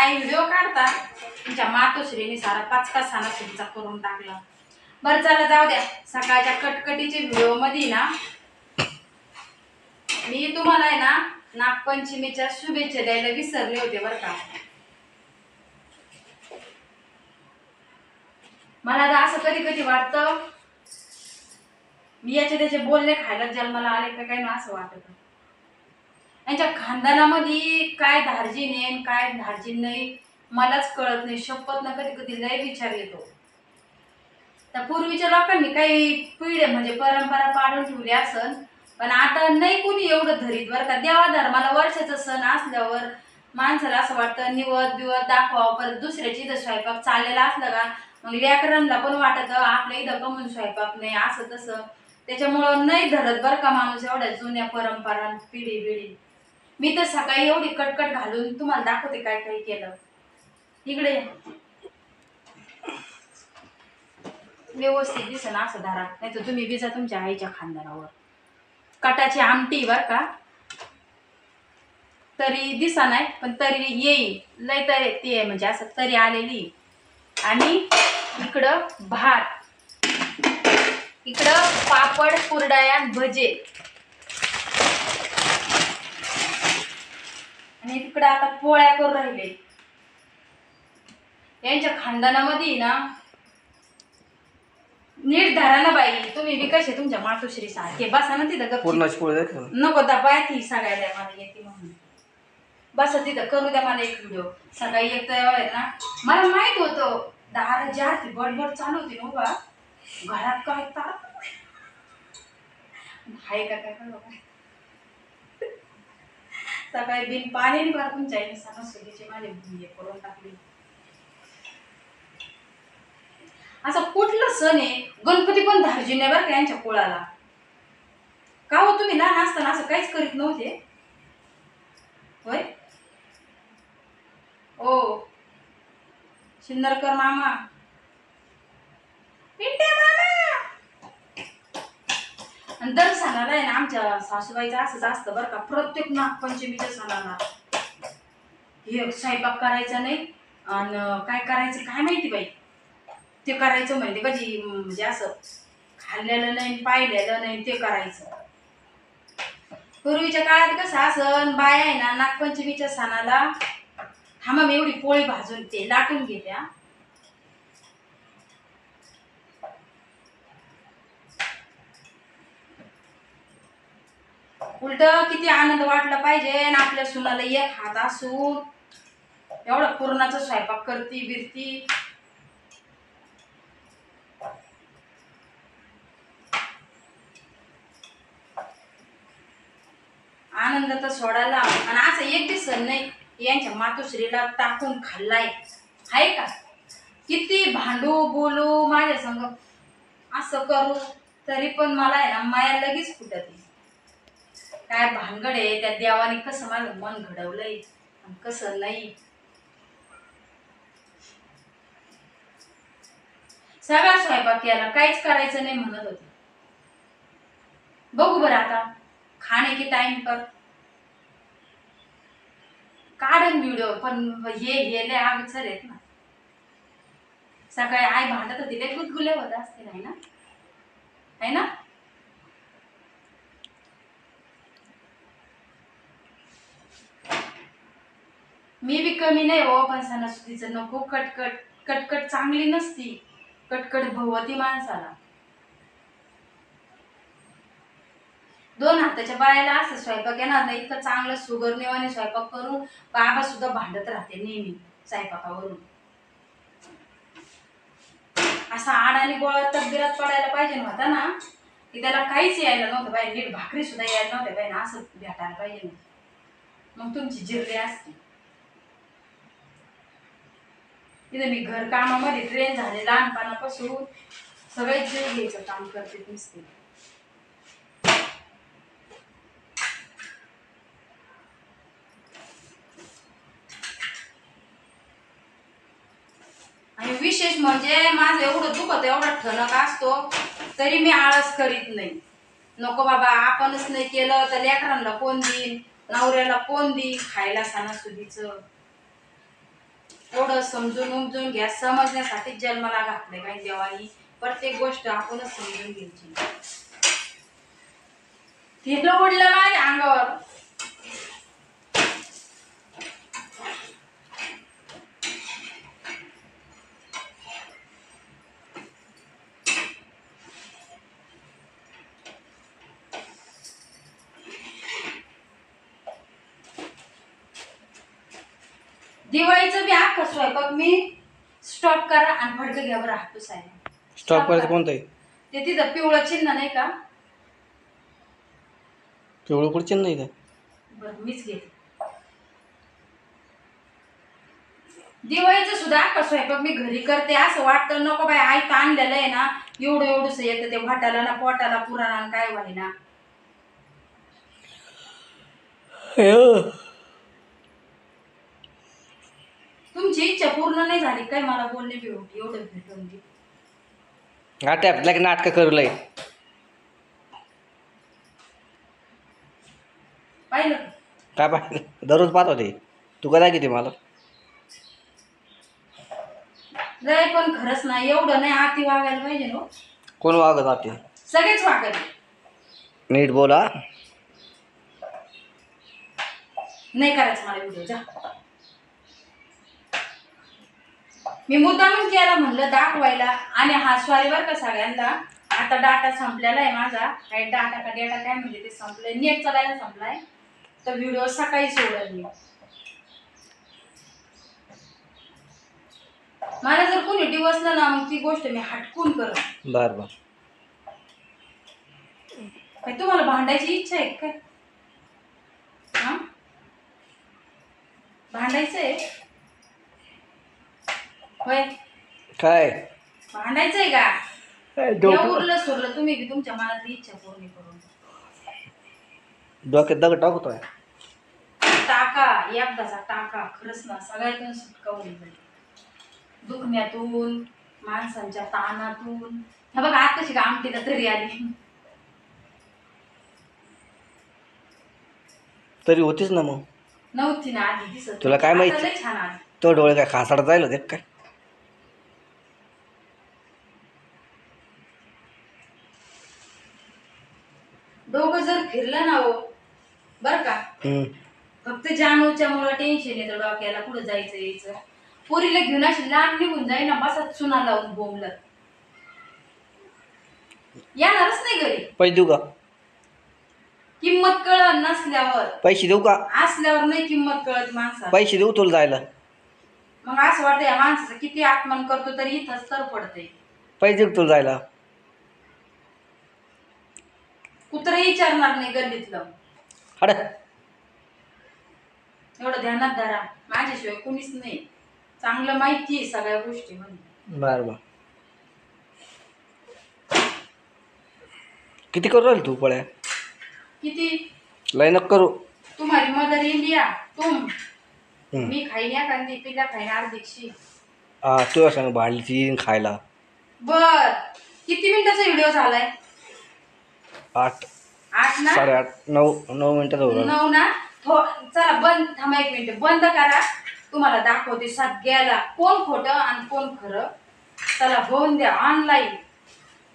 काय व्हिडिओ काढता तुमच्या मातोश्रीने सारा पाचका सणासुदीचा करून टाकला। बरं चला जाऊ द्या, सकाळच्या कटकटीच्या व्हिडिओ मध्ये ना मी तुम्हाला आहे ना नागपंचमीच्या शुभेच्छा द्यायला विसरले होते बरं का। मला आता असं कधी कधी वाटतं मी याचे त्याचे बोलणे खायला जन्माला आले का काय ना असं वाटत। यांच्या खानदानामध्ये काय धार्जिन आहे काय धार्जिन नाही मलाच कळत नाही। शपथ ना कधी कधी लय विचार येतो। तर पूर्वीच्या लोकांनी काही पिढ्या म्हणजे परंपरा पाडून ठेवली असन, पण आता नाही कुणी एवढं धरीत बरं का। देवा धर्माला वर्षाचा सण असल्यावर माणसाला असं वाटतं निवद बिवद दाखवावं, परत दुसऱ्याची इथं स्वयंपाक चाललेला असलं का मग लेकरांना पण वाटत आपल्या इथं कमून स्वयंपाक नाही असं तसं, त्याच्यामुळं नाही धरत बरं का माणूस एवढ्या जुन्या परंपरा पिढी बिढी। मी तर सकाळी एवढी कटकट घालून तुम्हाला दाखवते काय काय केलं। इकडे व्यवस्थित दिसन असं धरा, नाही तर तुम्ही बिजा तुमच्या आईच्या खानदानावर। कटाची आमटी बर का, तरी दिसा नाही पण तरी येईल लय तरी ते म्हणजे असं तरी आलेली। आणि इकडं भात, इकडं पापड कुरडया भजे, आणि तिकडं आता पोळ्या करून राहिले। यांच्या खानदानामध्ये ना नीट धरा ना बाई, तुम्ही बी कसे तुमच्या मातोश्री सारखे बसा ना तिथं गप्प। पूर्णाची पोळी दाखव नको दबाय ती सगळ्याला मला येते म्हणून बस तिथं करू द्या मला एक व्हिडिओ। सकाळी एक तर ना मला माहित होतं दार जाती बडबड चालू होती ना बा घरात काय तार हाय का काय करू सकाळी बिन पाणी भर तुमच्या आईने सणासुदीची माझे हे करून टाकली। असं कुठलं सण आहे गणपती पण धार्जिन आहे बरं का यांच्या कुळाला। का हो तुम्ही लहान असताना असं काहीच करीत नव्हते होय? ओ शिंदरकर मामा, पिंटे मामा, आणि दर सणाला आहे ना आमच्या सासूबाईचं असंच असतं बरं का। प्रत्येक नागपंचमीच्या सणाला हे स्वयंपाक करायचा नाही आणि काय करायचं काय माहिती बाई, ते करायचं म्हणजे कधी म्हणजे असं खाल्लेलं नाही पाहिलेलं नाही ते करायचं। पूर्वीच्या काळात कसं असं बाया आहे ना नागपंचमीच्या सणाला थांबा मी एवढी पोळी भाजून ते लाटून घेत्या। उलट किती आनंद वाटला पाहिजे आणि आपल्या सुनाला एक हात असून एवढा पुरणाचा स्वयंपाक करती बिरती। आनंद तर सोडायला आणि असं एक बी सण नाही यांच्या मातोश्रीला टाकून खाल्लाय आहे का। किती भांडू बोलू माझ्या संग असं करू तरी पण मला आहे ना माया लगेच फुटते। काय भानगड आहे त्या देवाने कसं माझं मन घडवलंय आणि कसं नाही। सगळा स्वयंपाक केला काहीच करायचं नाही म्हणत होते। बघू बरं आता खाने के टाइम पर काढन व्हिडिओ, पण हे लय अगचर आहेत ना। सकाळी आई भांडत होती लय गुदगुले होत असते नाही ना है ना। मी बी कमी नाही हो, पण सणासुदीचं नको कटकट। कटकट चांगली नसती, कटकट भगवती माणसाला। दोन हाताच्या बायाला असं स्वयंपाक येणार नाही इतकं चांगलं सुगर नेवाने स्वयंपाक करून बाबा सुद्धा भांडत राहते नेहमी स्वयंपाकावरून। असा आड आणि गोळा तकदीरात पडायला पाहिजे नव्हता ना की त्याला काहीच यायला नव्हतं बाई, नीट भाकरी सुद्धा यायला नव्हत्या बाई ना असं भेटायला पाहिजे ना मग तुमची जिरली असती। तिथे मी घर कामामध्ये ट्रेन झाले लहानपणापासून सगळे जीव घ्यायचं काम करते नुसते। आणि विशेष म्हणजे माझं एवढं दुखत एवढा ठणक असतो तरी मी आळस करीत नाही। नको बाबा आपणच नाही केलं तर लेकरांना कोण देईन, नवऱ्याला कोण देईन खायला सणासुदीचं। एवढं समजून उमजून घ्या, समजण्यासाठी जन्माला घातले काही देवानी. प्रत्येक गोष्ट आपणच समजून घ्यायची. तिथलं उडलं माझ्या अंगावर. दिवाळीचं बी अख्खा स्वयंपाक मी स्टॉप करा आणि फडकं घ्या बरं हात पुसायला. स्टॉप करायचं कोणतं आहे? ते तिथं पिवळं चिन्ह नाही का? पिवळं कुठं नाही का? बरं मीच घेते. दिवाळीचं सुद्धा अख्खा स्वयंपाक मी घरी करते. असं वाटतं नको बाय आई आणलेलं आहे ना, एवढं एवढंच येतं ते वाटाला ना पोटाला पुराणा काय व्हायना. तुमची इच्छा पूर्ण नाही झाली काय मला बोलणे बी होती एवढं भेटून दे. आता आपल्याला नाटकं करू लय पाहिलं काय पाहिजे दररोज पाहत होते तू कदा किती मला लय पण खरंच नाही एवढं नाही आती वागायला पाहिजे ना. कोण वागत जाते? सगळेच वागत. नीट बोला. नाही करायचं मला व्हिडिओ जा. मी मुद्दामून केला म्हणलं दाखवायला आणि हा स्वारीवर का सगळ्यांना. आता डाटा संपलेला आहे माझा. काय डाटा का डेटा काय म्हणजे ते संपलंय. नेट चालायला संपलाय तर व्हिडिओ सकाळी सोडल मी. मला जर कोणी डिवसलं ना मग ती गोष्ट मी हटकून करत. बर बर. काय तुम्हाला भांडायची इच्छा आहे काय? हा भांडायचंय होय? काय भांडायचंय का? उरलं सोडलं तुम्ही बी तुमच्या मनातली इच्छा पूर्ण करून डोक्यात दगड टाकतोय. टाका एकदाचा टाका. खरंच ना सगळ्यातून सुटका होईल दुखण्यातून माणसांच्या ताणातून. हा बघा आताशी का आमटीला तरी आली. तरी होतीच ना मग. नव्हती ना आधी दिसत. तुला काय माहिती? लय छान आली. तो डोळे काय खासाडत जायला होते काय? डोकं जर फिरलं ना हो बर का फक्त जानूच्या मुळे टेन्शन येतं डोक्याला. पुढे जायचं यायचं. पोरीला घेऊन अशी लांब निघून जाई ना बसा चुना लावून बोंबलं. येणारच नाही घरी. पैसे देऊ का? किंमत कळत नसल्यावर. पैसे देऊ का? असल्यावर नाही किंमत कळत माणसाला. पैसे देऊ तुला जायला. मग असं वाटतं या माणसाचं किती अपमान करतो तरी इथंच तर पडते. पैसे देऊ तुला जायला. कुत्र विचारणार नाही गल्लीतलं. हड एवढं ध्यानात धरा. माझ्याशिवाय कुणीच नाही. चांगलं माहिती आहे सगळ्या गोष्टी म्हणजे. बर बर. किती करू राहील तू पळ्या? किती लय नको करू. तुम्हारी मदर इंडिया तुम मी खाईन एखादी पिल्ला खाईन अर्धीक्षी. हा तुझ्या सांग भांडली खायला. बर किती मिनिटाचा व्हिडिओ झालाय? 8 ना 8:30 9 मिनिटाचा होईल. 9 ना. चला बंद. थांबा एक मिनिट बंद करा. तुम्हाला दाखवते सगळ्याला कोण खोटं आणि कोण खरं. चला होऊन द्या ऑनलाईन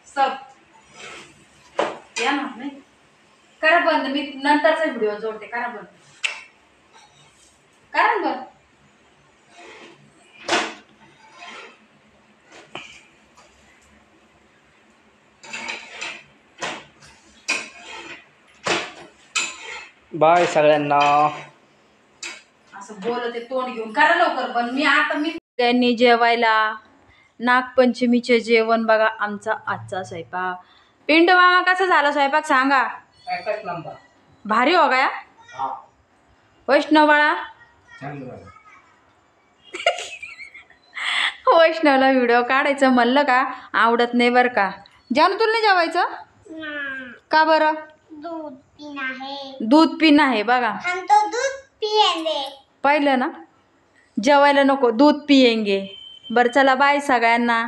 सब. या ना नाही करा बंद. मी नंतरचा व्हिडिओ जोडते. करा बंद. करा ना बंद. बाय सगळ्यांना. असं बोलते तोंड घेऊन. करा लवकर पण मी आता मी त्यांनी जेवायला नागपंचमीचे जेवण बघा. आमचा आजचा स्वयंपाक. पिंटू मामा कसा झाला स्वयंपाक सांगा? भारी हो गया. वैष्णव बाळा वैष्णवला व्हिडिओ काढायचं म्हणलं का आवडत नाही बरं का. जानू तुला नाही जेवायचं का बरं? दूध पिणं आहे बघा. पाहिलं ना जेवायला नको दूध पियेंगे. बरं चला बाय सगळ्यांना.